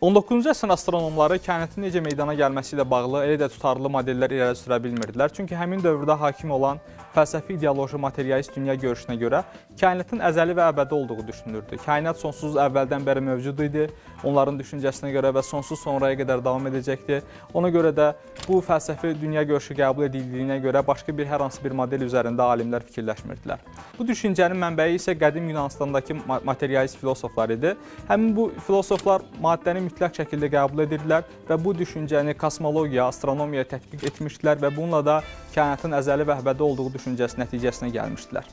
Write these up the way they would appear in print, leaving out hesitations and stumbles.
19-cu əsrin astronomları kainatın necə meydana gəlməsi ilə bağlı elə də tutarlı modellər irəli sürə bilmirdilər. Çünki həmin dövrdə hakim olan fəlsəfi ideoloji materialist dünya görüşünə görə kainatın əzəli və əbədi olduğu düşünülürdü. Kainat sonsuz əvvəldən bəri mövcud idi, onların düşüncəsinə görə və sonsuz sonraya qədər davam edəcəkdi. Ona görə də bu fəlsəfi dünya görüşü qəbul edildiyinə görə başqa hər hansı bir model üzərində alimlər fikirləşmirdilər. Bu düşüncənin mənbəyi isə qədim Yunanistandakı materialist filosoflar idi. Həmin bu filosoflar maddəni mütləq şəkildə qəbul edirdilər və bu düşüncəni kosmologiya, astronomiyaya tətbiq etmişdilər və bununla da kainatın əzəli və əbədi olduğu düşüncəsi nəticəsinə gəlmişdilər.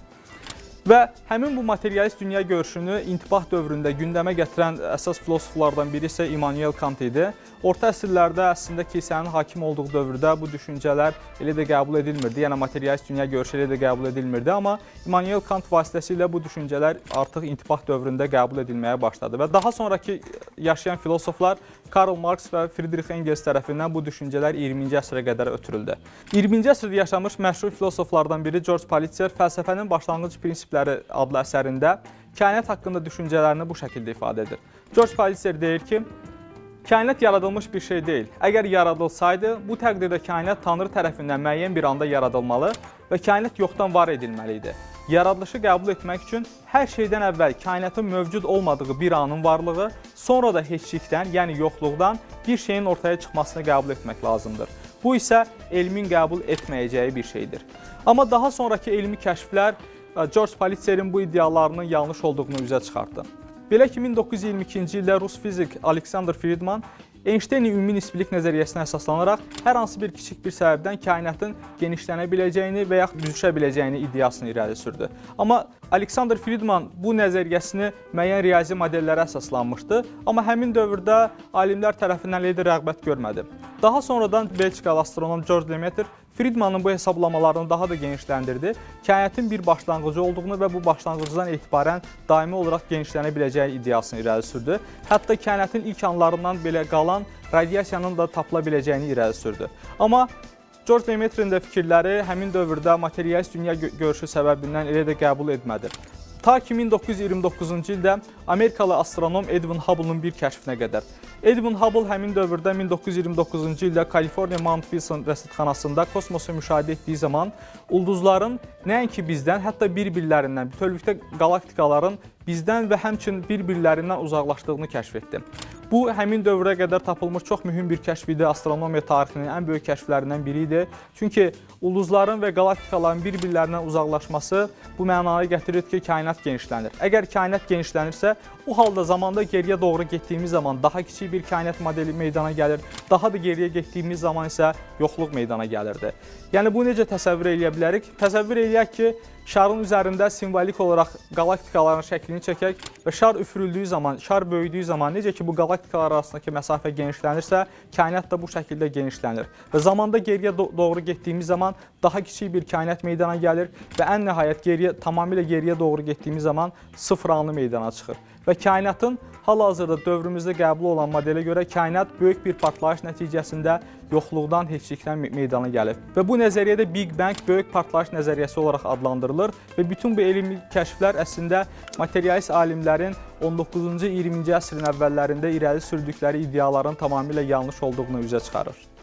Və həmin bu materialist dünya görüşünü intibah dövründə gündəmə gətirən əsas filosoflardan biri isə Immanuel Kant idi. Orta əsrlərdə əslində kilsənin hakim olduğu dövrdə bu düşüncələr elə də qəbul edilmirdi, yəni materialist dünya görüşü elə də qəbul edilmirdi, amma Immanuel Kant vasitəsilə bu düşüncələr artıq intibah dövründə qəbul edilməyə başladı və daha sonraki yaşayan filosoflar Karl Marx və Friedrich Engels tərəfindən bu düşüncələr 20-ci əsrə qədər ötürüldü. 20-ci əsrdə yaşamış məşhur filosoflardan biri George Palitzer Fəlsəfənin Başlanğıc Prinsipləri adlı əsərində kainat haqqında düşüncələrini bu şəkildə ifadə edir. George Palitzer deyir ki, kainat yaradılmış bir şey deyil. Əgər yaradılsaydı, bu təqdirdə kainat Tanrı tərəfindən müəyyən bir anda yaradılmalı və kainat yoxdan var edilməli idi. Yaradılışı qəbul etmək üçün hər şeydən əvvəl kainatın mövcud olmadığı bir anın varlığı, sonra da heçlikdən, yəni yoxluqdan bir şeyin ortaya çıxmasını qəbul etmək lazımdır. Bu isə elmin qəbul etməyəcəyi bir şeydir. Amma daha sonraki elmi kəşflər George Palitzer'in bu iddialarının yanlış olduğunu üzə çıxartdı. Belə ki, 1922-ci ildə Rus fizik Alexander Friedman Einstein'in ümumi nisbilik nəzəriyyəsinə əsaslanaraq hər hansı bir kiçik bir səbəbdən kainatın genişlənə biləcəyini və yaxud büzüşə biləcəyini iddiasını irəli sürdü. Amma Alexander Friedman bu nəzəriyyəsini müəyyən riyazi modellərə əsaslanmışdı, amma həmin dövrdə alimlər tərəfindən elə də rəğbət görmədi. Daha sonradan Belçikalı astronom George Lemaitre Friedmanın bu hesablamalarını daha da genişləndirdi, kainatın bir başlanğıcı olduğunu və bu başlanğıcdan etibarən daimi olaraq genişlənə biləcəyi iddiasını irəli sürdü. Hətta kainatın ilk anlarından belə qalan radiasiyanın da tapıla biləcəyini irəli sürdü. Amma George Lemaitre'in də fikirləri həmin dövrdə materialist dünya görüşü səbəbindən elə də qəbul edmədi. Ta ki 1929-cu ildə Amerikalı astronom Edwin Hubble'ın bir kəşfinə qədər. Edwin Hubble həmin dövrdə 1929-cu ildə Kaliforniya Mount Wilson rəsədxanasında kosmosu müşahidə etdiyi zaman ulduzların nəinki bizdən, hətta bir-birlərindən, bütövlükdə qalaktikaların bizdən və həmçinin bir-birlərindən uzaqlaşdığını kəşf etdi. Bu, həmin dövrə qədər tapılmış çox mühüm bir kəşf idi, astronomiya tarixinin ən böyük kəşflərindən biri idi. Çünki ulduzların və qalaktikaların bir-birlərindən uzaqlaşması bu mənaya gətirir ki, kainat genişlənir. Əgər kainat genişlənirsə, o halda zamanda geriyə doğru getdiyimiz zaman daha kiçik bir kainat modeli meydana gəlir, daha da geriyə getdiyimiz zaman isə yoxluq meydana gəlirdi. Yəni, bu necə təsəvvür edə bilərik? Təsəvvür eləyək ki, şarın üzərində simvolik olaraq qalaktikaların şəklini çəkək və şar üfürüldüyü zaman, şar böyüdüyü zaman, necə ki bu qalaktikalar arasındakı məsafə genişlənirsə, kainat da bu şəkildə genişlənir. Və zamanda geriyə doğru getdiyimiz zaman daha kiçik bir kainat meydana gəlir və ən nəhayət tamamilə geriyə doğru getdiyimiz zaman sıfır anı meydana çıxır. Və kainatın hal-hazırda dövrümüzdə qəbul olan modelə görə kainat böyük bir partlayış nəticəsində yoxluqdan, heçlikdən meydana gəlib. Və bu nəzəriyyədə Big Bang böyük partlayış nəzəriyyəsi olaraq adlandırılır və bütün bu elmi kəşflər əslində materialist alimlərin 19-cu, 20-ci əsrin əvvəllərində irəli sürdükləri iddiaların tamamilə yanlış olduğunu üzə çıxarır.